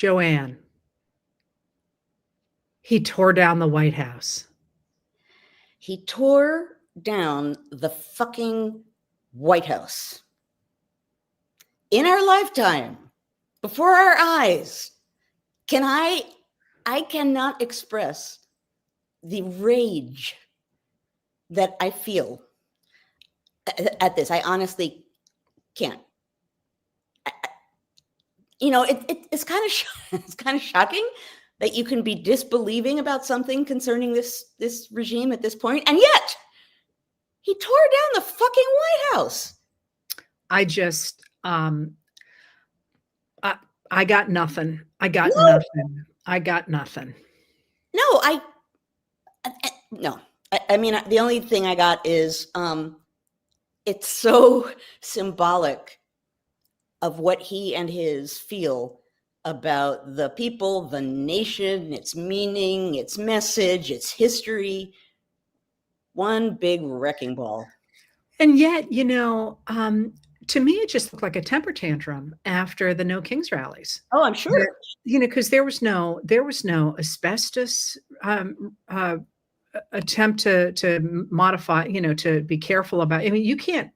Joanne, he tore down the White House. He tore down the fucking White House. In our lifetime, before our eyes. I cannot express the rage that I feel at this. I honestly can't. It's kind of shocking that you can be disbelieving about something concerning this regime at this point, and yet he tore down the fucking White House. I just I got nothing. I got nothing. I got nothing. No, I mean, the only thing I got is it's so symbolic of what he and his feel about the people, the nation, its meaning, its message, its history. One big wrecking ball. And yet, to me, it just looked like a temper tantrum after the No Kings rallies. Oh, I'm sure. Because there was no asbestos attempt to modify, to be careful about. I mean, you can't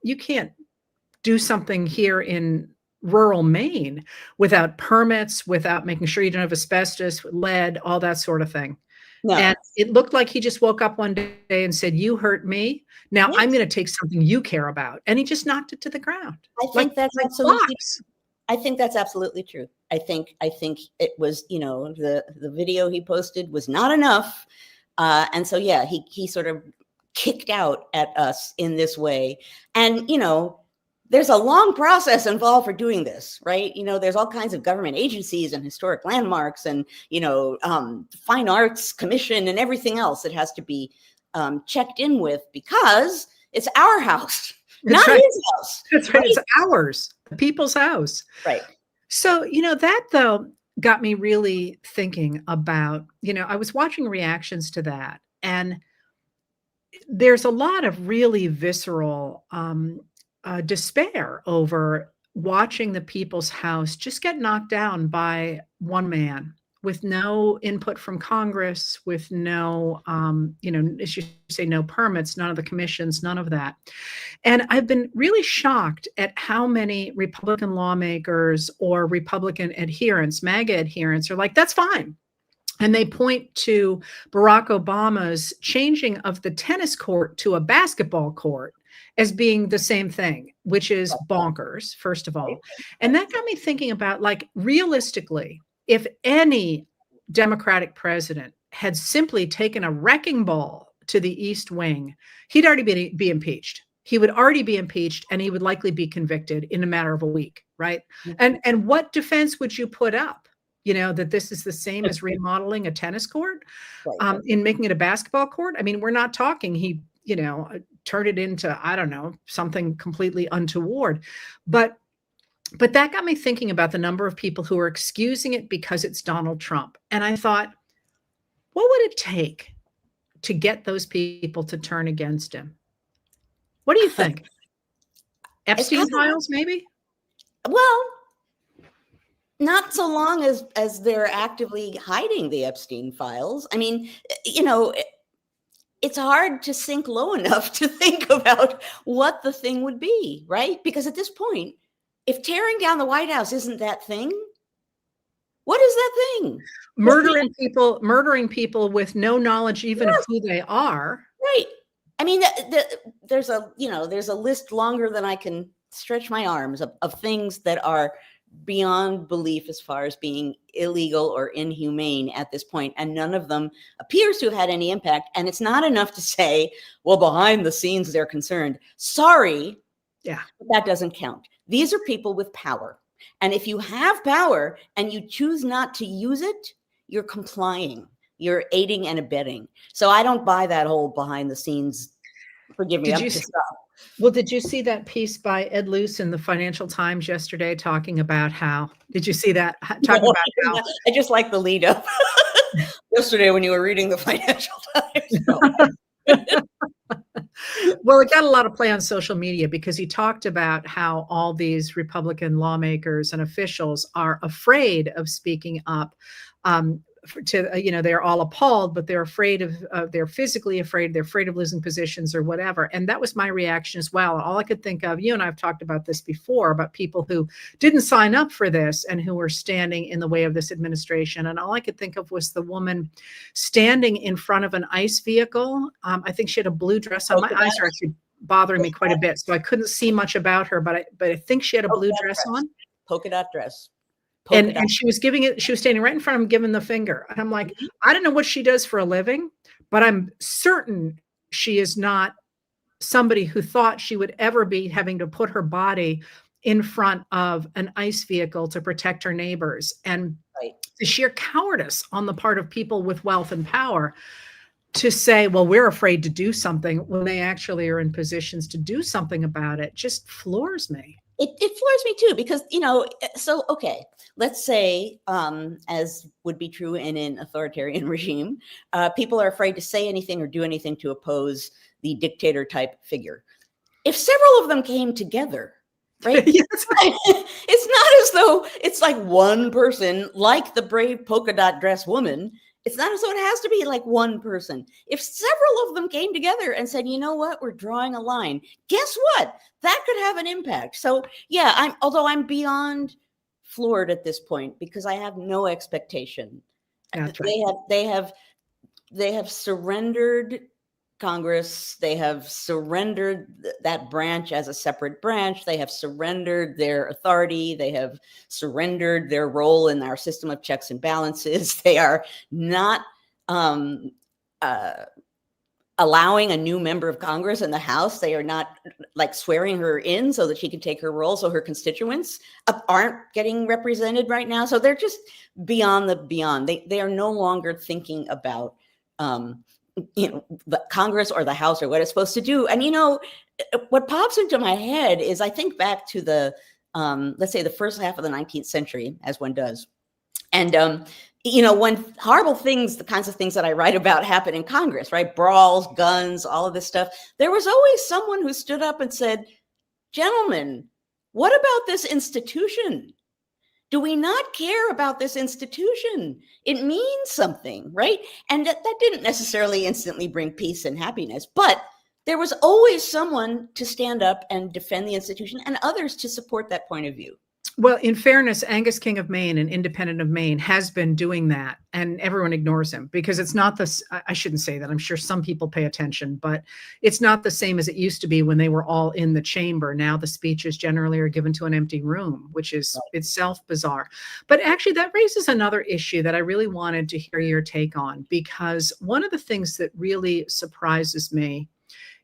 do something here in rural Maine without permits, without making sure you don't have asbestos, lead, all that sort of thing. No. And it looked like he just woke up one day and said, "You hurt me. Now I'm going to take something you care about." And he just knocked it to the ground. I think that's absolutely true. I think it was, the video he posted was not enough. And so, yeah, he sort of kicked out at us in this way. And, there's a long process involved for doing this, right? There's all kinds of government agencies and historic landmarks and, fine arts commission and everything else that has to be checked in with, because it's our house, not his house. That's right. It's ours, the people's house. Right. So, that though got me really thinking about, I was watching reactions to that, and there's a lot of really visceral despair over watching the people's house just get knocked down by one man with no input from Congress, with no, as you say, no permits, none of the commissions, none of that. And I've been really shocked at how many Republican lawmakers or Republican adherents, MAGA adherents, are like, that's fine. And they point to Barack Obama's changing of the tennis court to a basketball court as being the same thing, which is bonkers, first of all. And that got me thinking about, like, realistically, if any Democratic president had simply taken a wrecking ball to the East Wing, he'd already be impeached. He would already be impeached, and he would likely be convicted in a matter of a week, right? Mm-hmm. And what defense would you put up? That this is the same as remodeling a tennis court, in making it a basketball court. I mean, we're not talking he, turned it into, I don't know, something completely untoward. But that got me thinking about the number of people who are excusing it because it's Donald Trump. And I thought, what would it take to get those people to turn against him? What do you think? Epstein files, maybe? Well, not so long as they're actively hiding the Epstein files. I mean, it's hard to sink low enough to think about what the thing would be, right? Because at this point, if tearing down the White House isn't that thing, what is that thing? Murdering people with no knowledge even of who they are. Right. I mean, there's a list longer than I can stretch my arms of things that are beyond belief as far as being illegal or inhumane at this point, and none of them appears to have had any impact. And it's not enough to say, well, behind the scenes they're concerned. Sorry, but that doesn't count. These are people with power, and if you have power and you choose not to use it, you're complying, you're aiding and abetting. So I don't buy that whole behind the scenes. Forgive me. Well, did you see that piece by Ed Luce in the Financial Times yesterday talking about how, did you see that? I just like the lead up yesterday when you were reading the Financial Times. Well, it got a lot of play on social media because he talked about how all these Republican lawmakers and officials are afraid of speaking up. They're all appalled, but they're afraid of, they're physically afraid, they're afraid of losing positions or whatever. And that was my reaction as well. All I could think of, you and I have talked about this before, about people who didn't sign up for this and who were standing in the way of this administration. And all I could think of was the woman standing in front of an ICE vehicle. I think she had a blue dress on. My eyes are actually bothering me quite a bit, so I couldn't see much about her, but I think she had a blue dress on. Polka dot dress. And she was standing right in front of him, giving the finger. And I'm like, I don't know what she does for a living, but I'm certain she is not somebody who thought she would ever be having to put her body in front of an ICE vehicle to protect her neighbors. And the sheer cowardice on the part of people with wealth and power to say, well, we're afraid to do something when they actually are in positions to do something about it just floors me. It floors me too, because, so, okay, let's say, as would be true in an authoritarian regime, people are afraid to say anything or do anything to oppose the dictator type figure. If several of them came together, right? It's not as though it's like one person, like the brave polka dot dress woman. It's not as though it has to be like one person. If several of them came together and said, you know what, we're drawing a line, guess what? That could have an impact. So yeah, although I'm beyond floored at this point because I have no expectation. That's right. They have surrendered Congress. They have surrendered that branch as a separate branch. They have surrendered their authority. They have surrendered their role in our system of checks and balances. They are not allowing a new member of Congress in the House. They are not like swearing her in so that she can take her role. So her constituents aren't getting represented right now. So they're just beyond the beyond. They are no longer thinking about the Congress or the House or what it's supposed to do. And, what pops into my head is I think back to the, let's say the first half of the 19th century, as one does. And, when horrible things, the kinds of things that I write about happen in Congress, right? Brawls, guns, all of this stuff. There was always someone who stood up and said, gentlemen, what about this institution? Do we not care about this institution? It means something, right? And that didn't necessarily instantly bring peace and happiness, but there was always someone to stand up and defend the institution and others to support that point of view. Well, in fairness, Angus King of Maine and Independent of Maine has been doing that, and everyone ignores him because it's not this. I shouldn't say that. I'm sure some people pay attention, but it's not the same as it used to be when they were all in the chamber. Now the speeches generally are given to an empty room, which is itself bizarre. But actually, that raises another issue that I really wanted to hear your take on, because one of the things that really surprises me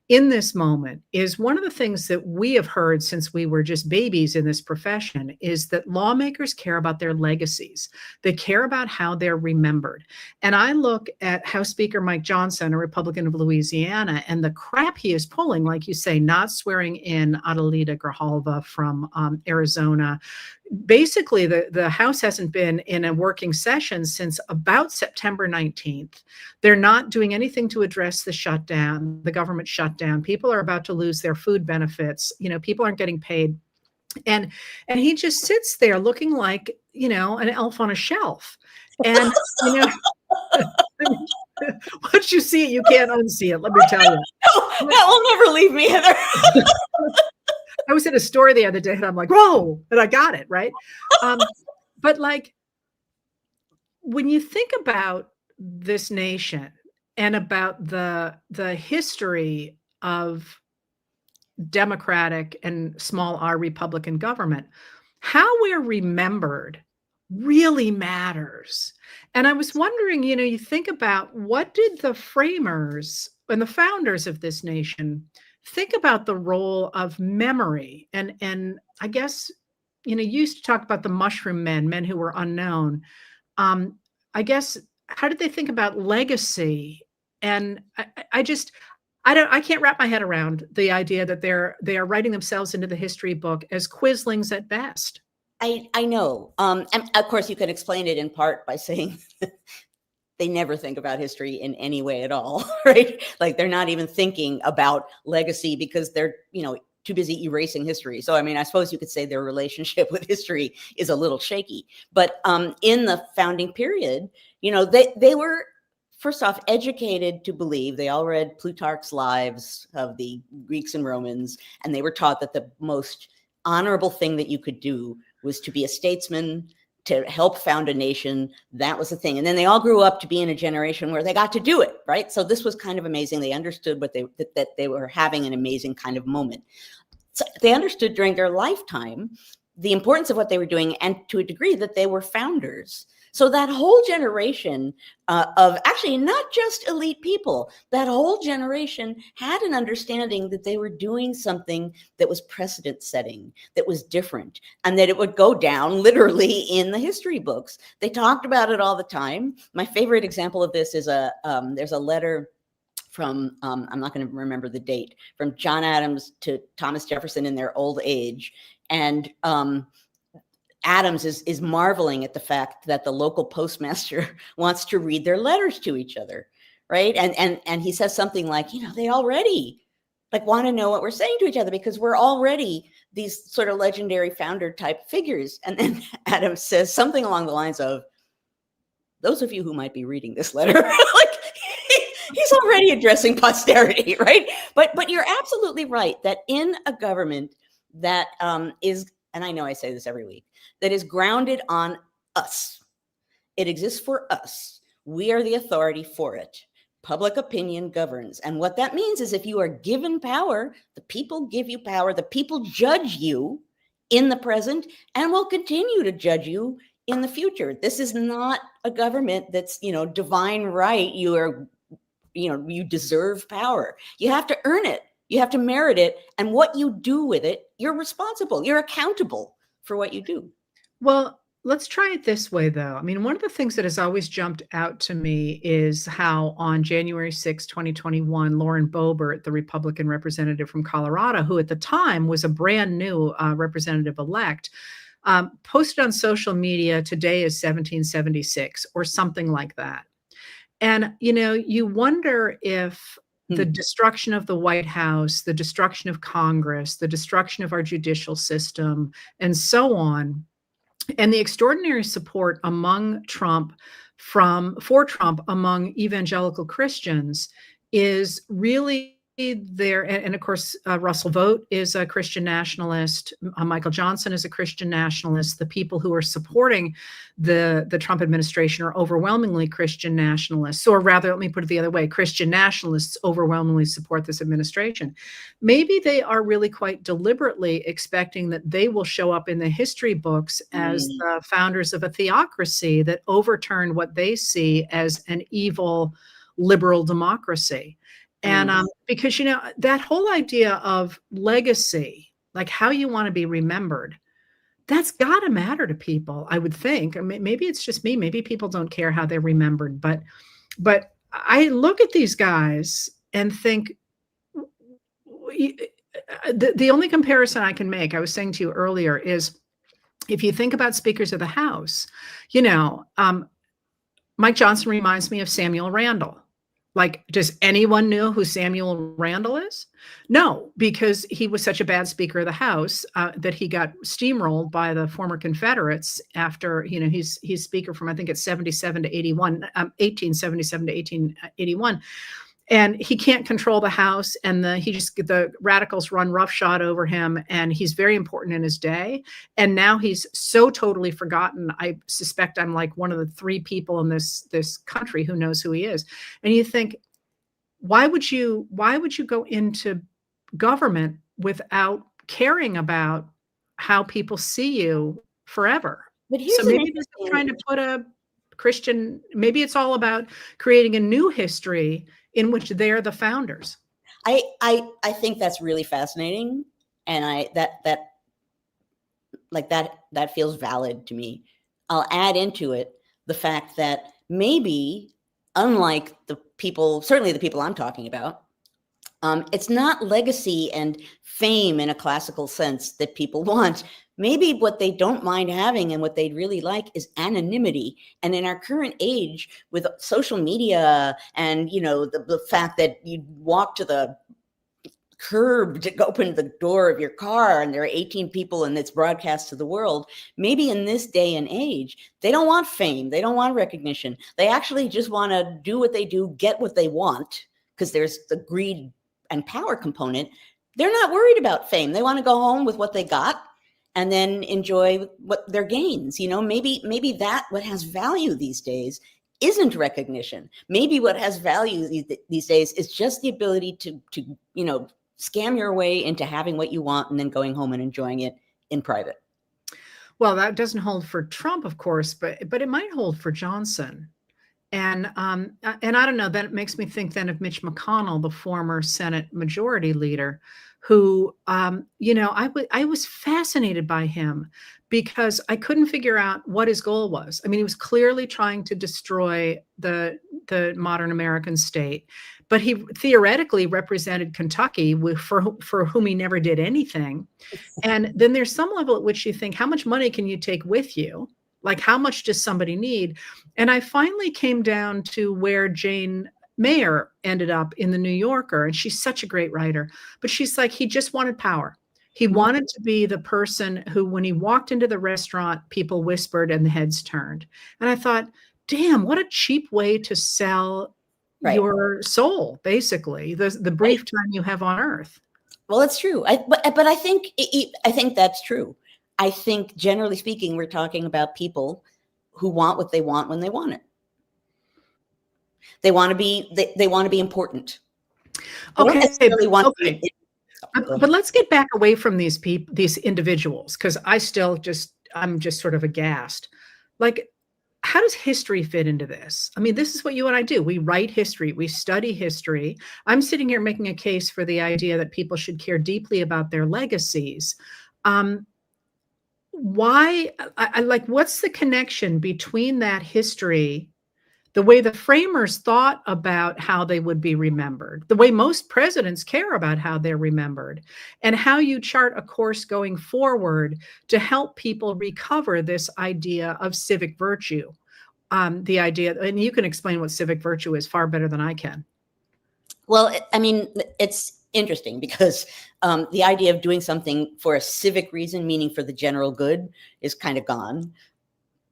in this moment is one of the things that we have heard since we were just babies in this profession is that lawmakers care about their legacies. They care about how they're remembered. And I look at House Speaker Mike Johnson, a Republican of Louisiana, and the crap he is pulling, like you say, not swearing in Adelita Grijalva from Arizona. Basically, the House hasn't been in a working session since about September 19th. They're not doing anything to address the shutdown, the government shutdown. People are about to lose their food benefits. People aren't getting paid. And he just sits there looking like, an elf on a shelf. And, once you see it, you can't unsee it. Let me tell you. No, that will never leave me, Heather. I was at a store the other day and I'm like, whoa, and I got it, right? But like, when you think about this nation and about the history of Democratic and small r Republican government, how we're remembered really matters. And I was wondering, you think about, what did the framers and the founders of this nation think about the role of memory? And I guess, you used to talk about the mushroom men who were unknown. I guess, how did they think about legacy? And I can't wrap my head around the idea that they are writing themselves into the history book as quislings at best. I know. And of course, you can explain it in part by saying they never think about history in any way at all, right? Like they're not even thinking about legacy because they're, too busy erasing history. So, I mean, I suppose you could say their relationship with history is a little shaky. But in the founding period, they were, first off, educated to believe, they all read Plutarch's Lives of the Greeks and Romans, and they were taught that the most honorable thing that you could do was to be a statesman, to help found a nation. That was the thing. And then they all grew up to be in a generation where they got to do it, right? So this was kind of amazing. They understood that they were having an amazing kind of moment. So they understood during their lifetime the importance of what they were doing, and to a degree that they were founders. So that whole generation of actually not just elite people, that whole generation had an understanding that they were doing something that was precedent setting, that was different, and that it would go down literally in the history books. They talked about it all the time. My favorite example of this is there's a letter from, I'm not going to remember the date, from John Adams to Thomas Jefferson in their old age. And Adams is marveling at the fact that the local postmaster wants to read their letters to each other, right? And he says something like, they already want to know what we're saying to each other because we're already these sort of legendary founder type figures. And then Adams says something along the lines of, those of you who might be reading this letter, he's already addressing posterity, right? But you're absolutely right that in a government that is, and I know I say this every week, that is grounded on us. It exists for us. We are the authority for it. Public opinion governs. And what that means is if you are given power, the people give you power. The people judge you in the present and will continue to judge you in the future. This is not a government that's, divine right. You deserve power. You have to earn it. You have to merit it. And what you do with it, you're responsible. You're accountable for what you do. Well, let's try it this way, though. I mean, one of the things that has always jumped out to me is how on January 6, 2021, Lauren Boebert, the Republican representative from Colorado, who at the time was a brand new representative-elect, posted on social media, "Today is 1776," or something like that. And, you wonder if the destruction of the White House, the destruction of Congress, the destruction of our judicial system, and so on, and the extraordinary support among for Trump among evangelical Christians is really there. And of course, Russell Vogt is a Christian nationalist. Michael Johnson is a Christian nationalist. The people who are supporting the Trump administration are overwhelmingly Christian nationalists, or rather, let me put it the other way, Christian nationalists overwhelmingly support this administration. Maybe they are really quite deliberately expecting that they will show up in the history books as the founders of a theocracy that overturned what they see as an evil liberal democracy. And because, that whole idea of legacy, like how you want to be remembered, that's got to matter to people, I would think. I mean, maybe it's just me. Maybe people don't care how they're remembered. But I look at these guys and think the only comparison I can make, I was saying to you earlier, is if you think about speakers of the House, Mike Johnson reminds me of Samuel Randall. Like, does anyone know who Samuel Randall is? No, because he was such a bad Speaker of the House that he got steamrolled by the former Confederates after, he's Speaker from, I think it's 77 to 81, 1877 to 1881. And he can't control the House, and the radicals run roughshod over him, and he's very important in his day. And now he's so totally forgotten. I suspect I'm like one of the 3 people in this country who knows who he is. And you think, why would you go into government without caring about how people see you forever? But here's So maybe this is trying to put a Christian, maybe it's all about creating a new history in which they're the founders. I think that's really fascinating, and that feels valid to me. I'll add into it the fact that maybe, unlike the people, certainly the people I'm talking about, It's not legacy and fame in a classical sense that people want. Maybe what they don't mind having and what they'd really like is anonymity. And in our current age, with social media and, you know, the fact that you walk to the curb to open the door of your car and there are 18 people and it's broadcast to the world, maybe in this day and age, they don't want fame. They don't want recognition. They actually just want to do what they do, get what they want, because there's the greed and power component. They're not worried about fame. They want to go home with what they got and then enjoy what their gains. You know, maybe that what has value these days isn't recognition. Maybe what has value these days is just the ability to you know, scam your way into having what you want and then going home and enjoying it in private. Well, that doesn't hold for Trump, of course, but it might hold for Johnson. And I don't know, that makes me think then of Mitch McConnell, the former Senate Majority Leader, who, you know, I was fascinated by him because I couldn't figure out what his goal was. I mean, he was clearly trying to destroy the modern American state, but he theoretically represented Kentucky, for whom he never did anything. And then there's some level at which you think, how much money can you take with you? Like, how much does somebody need? And I finally came down to where Jane Mayer ended up in the New Yorker, and she's such a great writer, but she's like, he just wanted power. He wanted to be the person who, when he walked into the restaurant, people whispered and the heads turned. And I thought, damn, what a cheap way to sell your soul, basically, the brief time you have on earth. Well, it's true. But I think that's true. I think, generally speaking, we're talking about people who want what they want when they want it. They want to be they want to be important. Okay, okay. But let's get back away from these people, these individuals, because I'm just sort of aghast. Like, how does history fit into this? I mean, this is what you and I do. We write history. We study history. I'm sitting here making a case for the idea that people should care deeply about their legacies. Why, like, what's the connection between that history, the way the framers thought about how they would be remembered, the way most presidents care about how they're remembered, and how you chart a course going forward to help people recover this idea of civic virtue? The idea, and you can explain what civic virtue is far better than I can. Well, I mean, it's interesting because the idea of doing something for a civic reason, meaning for the general good, is kind of gone.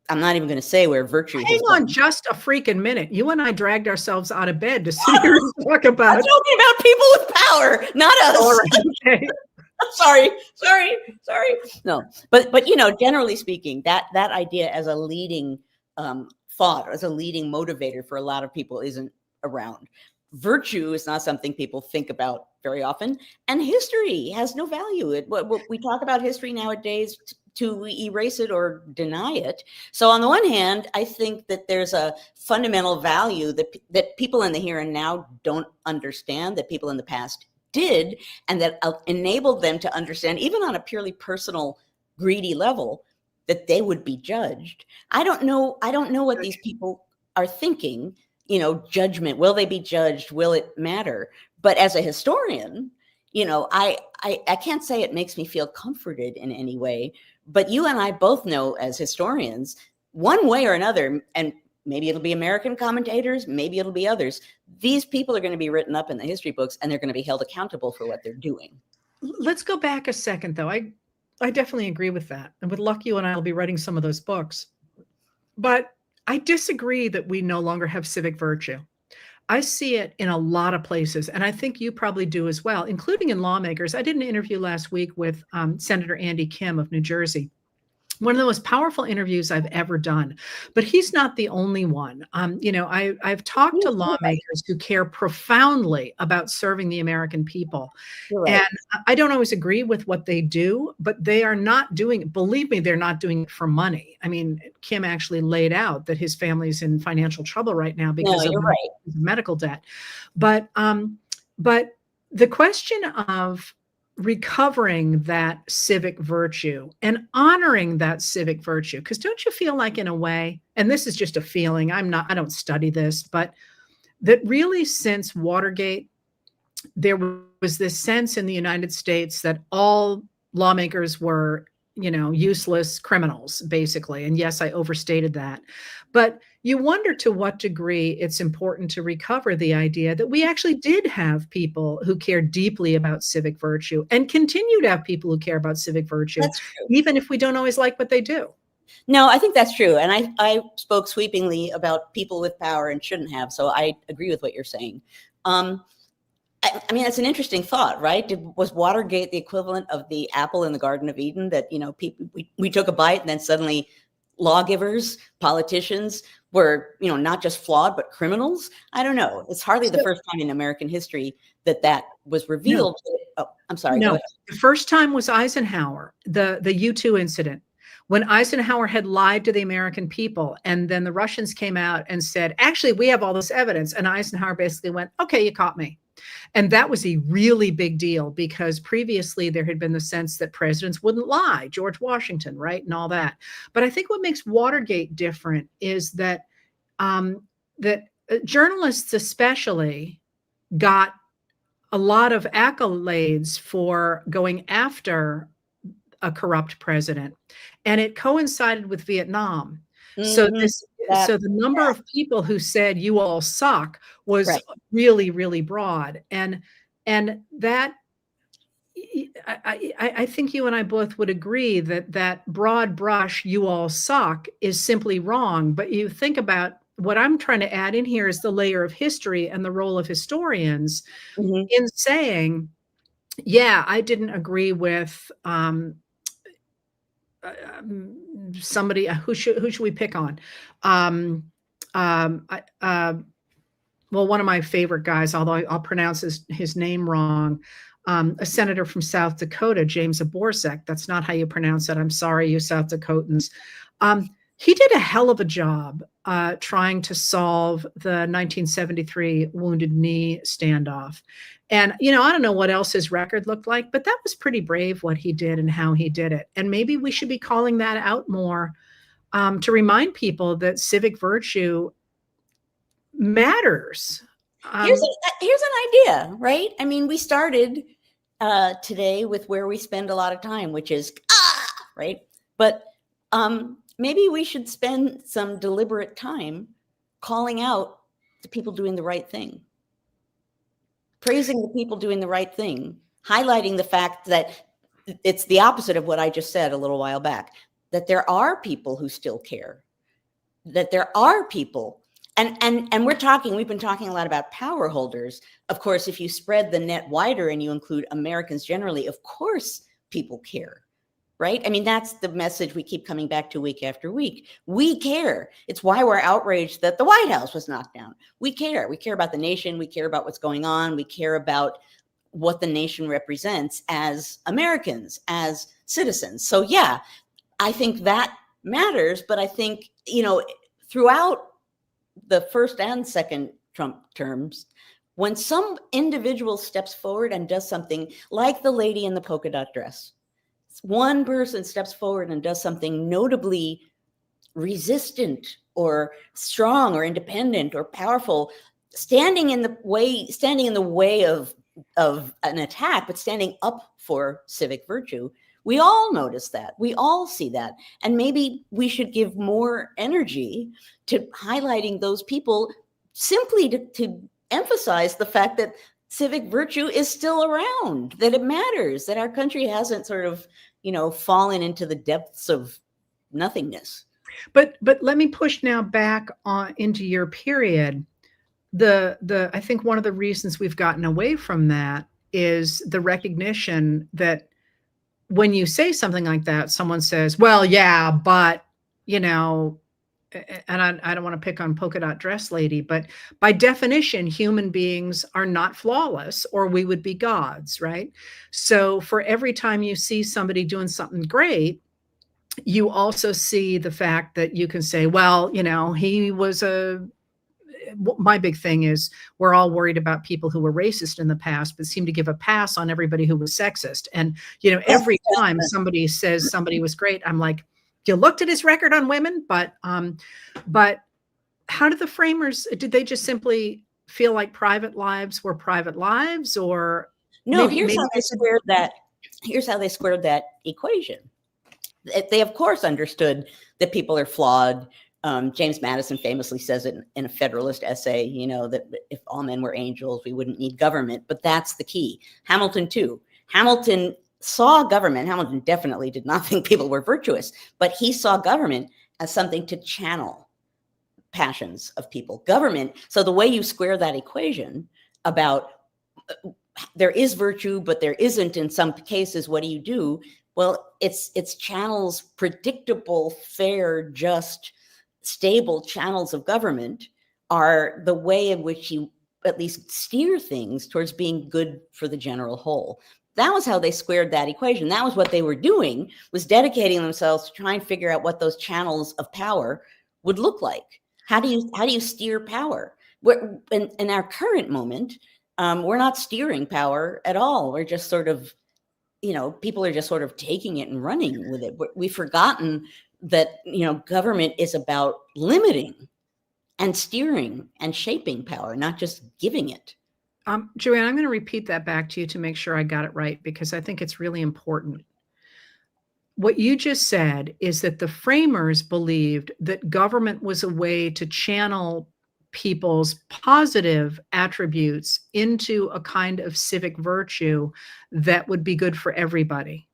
I'm not even going to say where virtue is. Hang on just a freaking minute. You and I dragged ourselves out of bed to sit here and talk about. I'm talking about people with power, not us. All right, okay. Sorry. No, but you know, generally speaking, that idea as a leading thought, as a leading motivator for a lot of people isn't around. Virtue is not something people think about very often, and history has no value. We talk about history nowadays to erase it or deny it. So on the one hand, I think that there's a fundamental value that people in the here and now don't understand, that people in the past did, and that enabled them to understand, even on a purely personal, greedy level, that they would be judged. I don't know what these people are thinking. You know, judgment, will they be judged? Will it matter? But as a historian, you know, I can't say it makes me feel comforted in any way, but you and I both know as historians, one way or another, and maybe it'll be American commentators, maybe it'll be others, these people are going to be written up in the history books and they're going to be held accountable for what they're doing. Let's go back a second, though. I definitely agree with that. And with luck, you and I will be writing some of those books. But I disagree that we no longer have civic virtue. I see it in a lot of places, and I think you probably do as well, including in lawmakers. I did an interview last week with Senator Andy Kim of New Jersey. One of the most powerful interviews I've ever done, but he's not the only one. You know, I've talked to lawmakers who care profoundly about serving the American people. Right. And I don't always agree with what they do, but they are not doing it. Believe me, they're not doing it for money. I mean, Kim actually laid out that his family's in financial trouble right now because of medical debt. But the question of recovering that civic virtue and honoring that civic virtue, because don't you feel like, in a way, and this is just a feeling, I don't study this, but that really since Watergate, there was this sense in the United States that all lawmakers were, useless criminals, basically. And yes, I overstated that. But you wonder to what degree it's important to recover the idea that we actually did have people who cared deeply about civic virtue and continue to have people who care about civic virtue, That's true. even if we don't always like what they do. No, I think that's true. And I spoke sweepingly about people with power and shouldn't have. So I agree with what you're saying. I mean, it's an interesting thought, right? Was Watergate the equivalent of the apple in the Garden of Eden that, people, we took a bite and then suddenly lawgivers, politicians were, not just flawed, but criminals? I don't know. It's hardly the first time in American history that was revealed. No. Oh, I'm sorry. No, the first time was Eisenhower, the U-2 incident, when Eisenhower had lied to the American people. And then the Russians came out and said, actually, we have all this evidence. And Eisenhower basically went, okay, you caught me. And that was a really big deal because previously there had been the sense that presidents wouldn't lie, George Washington, right, and all that. But I think what makes Watergate different is that journalists especially got a lot of accolades for going after a corrupt president, and it coincided with Vietnam. Mm-hmm. So the number of people who said you all suck was really, really broad. And that, I think you and I both would agree that broad brush, you all suck, is simply wrong. But you think about what I'm trying to add in here is the layer of history and the role of historians in saying, yeah, I didn't agree with somebody. Who should we pick on? Well, one of my favorite guys, although I'll pronounce his name wrong, a senator from South Dakota, James Aborsek. That's not how you pronounce it. I'm sorry, you South Dakotans. He did a hell of a job trying to solve the 1973 Wounded Knee standoff. And, I don't know what else his record looked like, but that was pretty brave what he did and how he did it. And maybe we should be calling that out more to remind people that civic virtue matters. Here's an idea, right? I mean, we started today with where we spend a lot of time, which is, right? But maybe we should spend some deliberate time calling out the people doing the right thing, praising the people doing the right thing, highlighting the fact that it's the opposite of what I just said a little while back, that there are people who still care, that there are people. And we've been talking a lot about power holders. Of course, if you spread the net wider and you include Americans generally, of course, people care, right? I mean, that's the message we keep coming back to week after week. We care. It's why we're outraged that the White House was knocked down. We care. We care about the nation. We care about what's going on. We care about what the nation represents as Americans, as citizens. So yeah, I think that matters. But I think, throughout the first and second Trump terms, when some individual steps forward and does something like the lady in the polka dot dress, one person steps forward and does something notably resistant or strong or independent or powerful, standing in the way of an attack, but standing up for civic virtue. We all notice that. We all see that. And maybe we should give more energy to highlighting those people simply to emphasize the fact that civic virtue is still around, that it matters, that our country hasn't sort of, fallen into the depths of nothingness. But let me push now back on into your period. I think one of the reasons we've gotten away from that is the recognition that when you say something like that, someone says, well, yeah, but, and I don't want to pick on polka dot dress lady, but by definition, human beings are not flawless or we would be gods, right? So for every time you see somebody doing something great, you also see the fact that you can say, well, he was my big thing is we're all worried about people who were racist in the past, but seem to give a pass on everybody who was sexist. And, every time somebody says somebody was great, I'm like, you looked at his record on women, but how did the framers, did they just simply feel like private lives were private lives, or No, maybe here's how they squared that equation. They of course understood that people are flawed. James Madison famously says it in a Federalist essay, you know, that if all men were angels, we wouldn't need government. But that's the key. Hamilton too. Hamilton saw government. Hamilton definitely did not think people were virtuous, but he saw government as something to channel passions of people. Government. So the way you square that equation about there is virtue, but there isn't in some cases, what do you do? Well, it's channels, predictable, fair, just, stable channels of government are the way in which you at least steer things towards being good for the general whole. That was how they squared that equation. That was what they were doing, was dedicating themselves to try and figure out what those channels of power would look like. How do you steer power? In our current moment, we're not steering power at all. We're just sort of, you know, people are just sort of taking it and running with it. We've forgotten that, you know, government is about limiting and steering and shaping power, not just giving it. Joanne, I'm going to repeat that back to you to make sure I got it right, because I think it's really important. What you just said is that the framers believed that government was a way to channel people's positive attributes into a kind of civic virtue that would be good for everybody,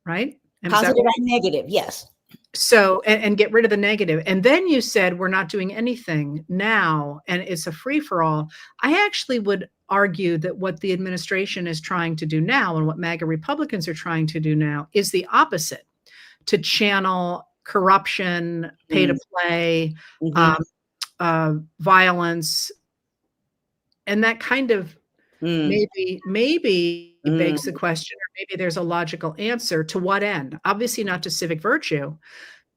right? And Positive and negative, yes. So, and get rid of the negative. And then you said, we're not doing anything now, and it's a free-for-all. I actually would argue that what the administration is trying to do now, and what MAGA Republicans are trying to do now, is the opposite: to channel corruption, pay to play, violence, and that kind of maybe begs the question, or maybe there's a logical answer. To what end? Obviously not to civic virtue,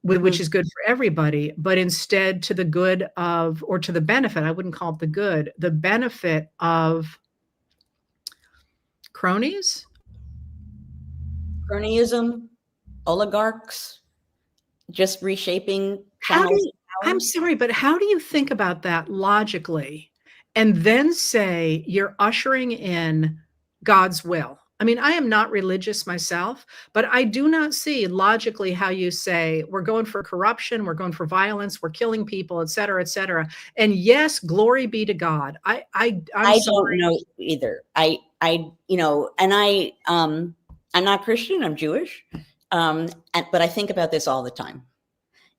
which is good for everybody, but instead to the good of, or to the benefit, I wouldn't call it the good, the benefit of cronies? Cronyism, oligarchs, just reshaping channels. I'm sorry, but how do you think about that logically and then say you're ushering in God's will? I mean, I am not religious myself, but I do not see logically how you say we're going for corruption, we're going for violence, we're killing people, et cetera, and yes, glory be to God. I don't know either. You know, and I'm not Christian, I'm Jewish. But I think about this all the time.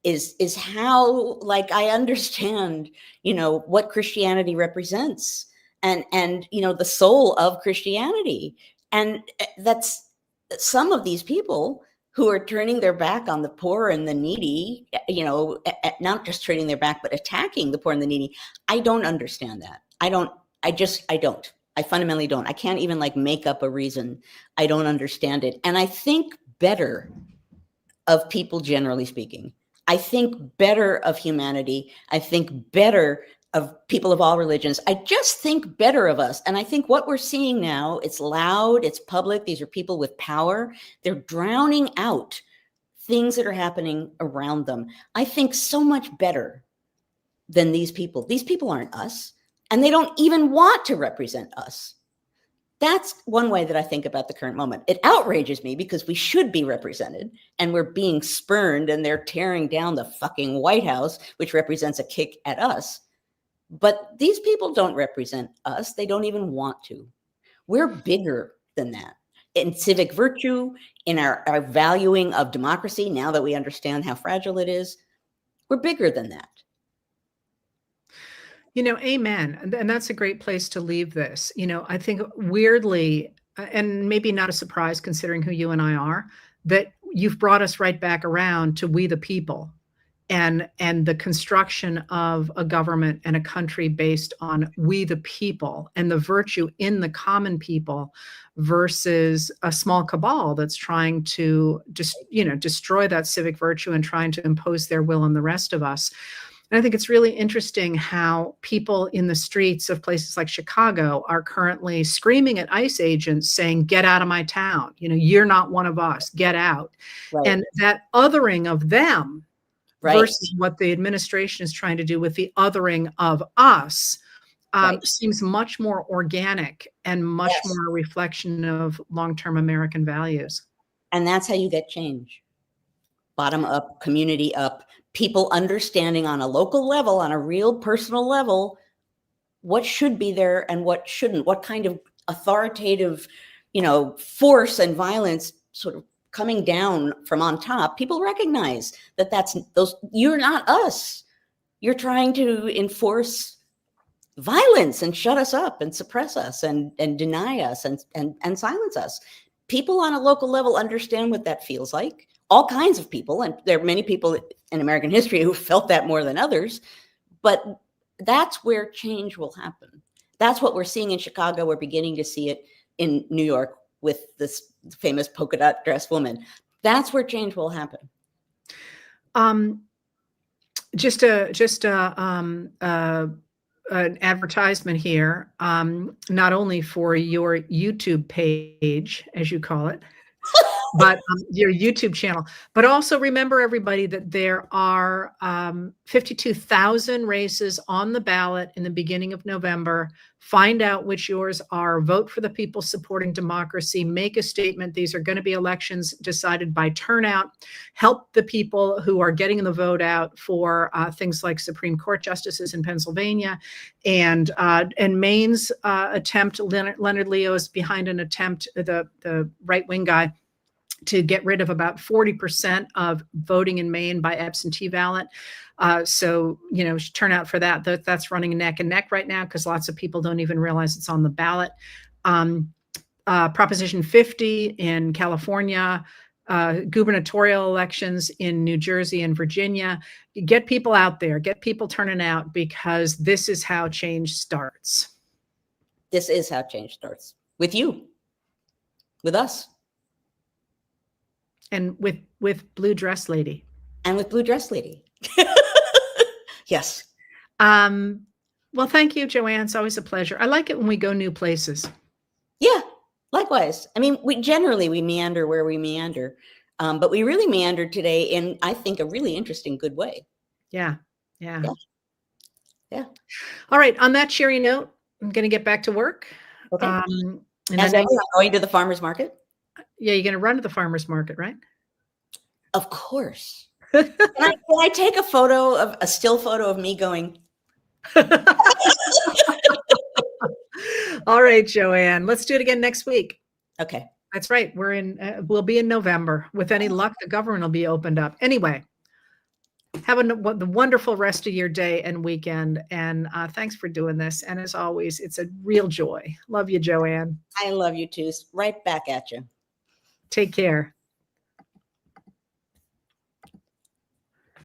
Is how, like, I understand, you know, what Christianity represents and you know, the soul of Christianity. And that's some of these people who are turning their back on the poor and the needy, you know, not just turning their back, but attacking the poor and the needy. I don't understand that. I don't. I fundamentally don't. I can't even like make up a reason. I don't understand it. And I think better of people, generally speaking. I think better of humanity. I think better of people of all religions. I just think better of us. And I think what we're seeing now, it's loud, it's public. These are people with power. They're drowning out things that are happening around them. I think so much better than these people. These people aren't us, and they don't even want to represent us. That's one way that I think about the current moment. It outrages me because we should be represented and we're being spurned and they're tearing down the fucking White House, which represents a kick at us. But these people don't represent us. They don't even want to. We're bigger than that. In civic virtue, in our valuing of democracy, now that we understand how fragile it is, we're bigger than that. You know, amen. And that's a great place to leave this. You know, I think weirdly, and maybe not a surprise considering who you and I are, that you've brought us right back around to we the people and the construction of a government and a country based on we the people and the virtue in the common people versus a small cabal that's trying to just, you know, destroy that civic virtue and trying to impose their will on the rest of us. And I think it's really interesting how people in the streets of places like Chicago are currently screaming at ICE agents saying, get out of my town. You know, you're not one of us, get out. Right. And that othering of them versus what the administration is trying to do with the othering of us, Right. seems much more organic and much Yes. more a reflection of long-term American values. And that's how you get change. Bottom up, community up, people understanding on a local level, on a real personal level, what should be there and what shouldn't, what kind of authoritative, force and violence sort of coming down from on top. People recognize that you're not us. You're trying to enforce violence and shut us up and suppress us and deny us and silence us. People on a local level understand what that feels like. All kinds of people, and there are many people in American history who felt that more than others, but that's where change will happen. That's what we're seeing in Chicago. We're beginning to see it in New York with this famous polka dot dress woman. That's where change will happen. Just an advertisement here, not only for your YouTube page, as you call it, but your YouTube channel. But also remember, everybody, that there are 52,000 races on the ballot in the beginning of November. Find out which yours are. Vote for the people supporting democracy. Make a statement. These are going to be elections decided by turnout. Help the people who are getting the vote out for things like Supreme Court justices in Pennsylvania, and Maine's attempt. Leonard Leo is behind an attempt, the right-wing guy, to get rid of about 40% of voting in Maine by absentee ballot. So, turn out for that. That's running neck and neck right now because lots of people don't even realize it's on the ballot. Proposition 50 in California, gubernatorial elections in New Jersey and Virginia. Get people out there, get people turning out, because this is how change starts. This is how change starts. With you, with us. And with Blue Dress Lady. And with Blue Dress Lady. Yes. Well, thank you, Joanne. It's always a pleasure. I like it when we go new places. Yeah, likewise. I mean, we meander where we meander, but we really meandered today in, I think, a really interesting, good way. Yeah. Yeah. All right. On that cheery note, I'm going to get back to work. Okay. As I'm going to the farmer's market. Yeah, you're going to run to the farmer's market, right? Of course. Can I take a still photo of me going? All right, Joanne, let's do it again next week. Okay. That's right. We'll be in November. With any luck, the government will be opened up. Anyway, have the wonderful rest of your day and weekend. And thanks for doing this. And as always, it's a real joy. Love you, Joanne. I love you too. Right back at you. Take care.